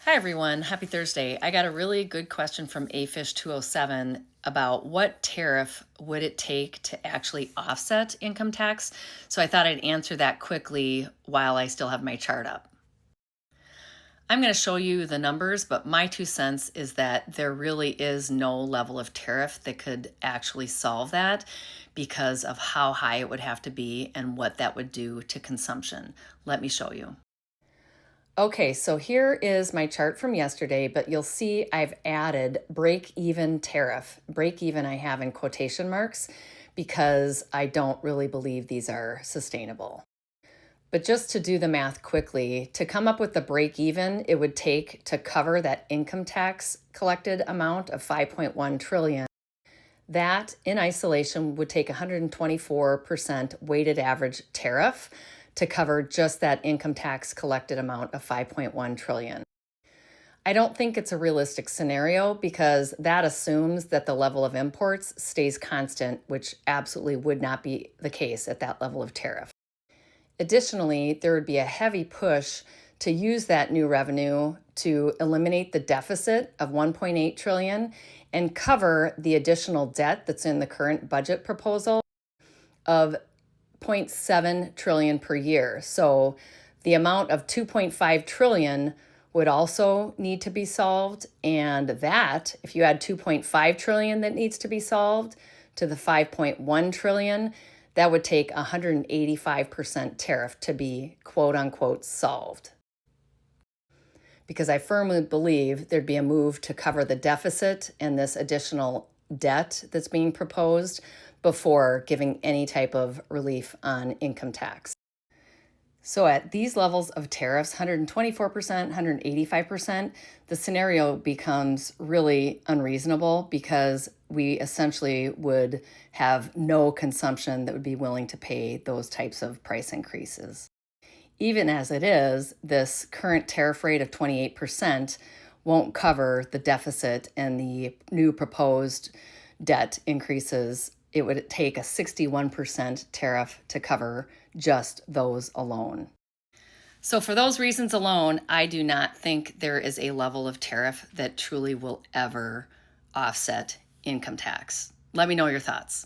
Hi everyone, happy Thursday. I got a really good question from AFish207 about what tariff would it take to actually offset income tax. So I thought I'd answer that quickly while I still have my chart up. I'm going to show you the numbers, but my 2 cents is that there really is no level of tariff that could actually solve that because of how high it would have to be and what that would do to consumption. Let me show you. Okay, so here is my chart from yesterday, but you'll see I've added break-even tariff. Break-even I have in quotation marks because I don't really believe these are sustainable. But just to do the math quickly, to come up with the break-even, it would take to cover that income tax collected amount of 5.1 trillion. That in isolation would take 124% weighted average tariff to cover just that income tax collected amount of 5.1 trillion. I don't think it's a realistic scenario because that assumes that the level of imports stays constant, which absolutely would not be the case at that level of tariff. Additionally, there would be a heavy push to use that new revenue to eliminate the deficit of 1.8 trillion and cover the additional debt that's in the current budget proposal of 0.7 trillion per year. So the amount of 2.5 trillion would also need to be solved, and that if you add 2.5 trillion that needs to be solved to the 5.1 trillion, that would take 185% tariff to be quote unquote solved. Because I firmly believe there'd be a move to cover the deficit and this additional debt that's being proposed before giving any type of relief on income tax. So at these levels of tariffs, 124%, 185%, the scenario becomes really unreasonable because we essentially would have no consumption that would be willing to pay those types of price increases. Even as it is, this current tariff rate of 28% won't cover the deficit and the new proposed debt increases. It would take a 61% tariff to cover just those alone. So for those reasons alone, I do not think there is a level of tariff that truly will ever offset income tax. Let me know your thoughts.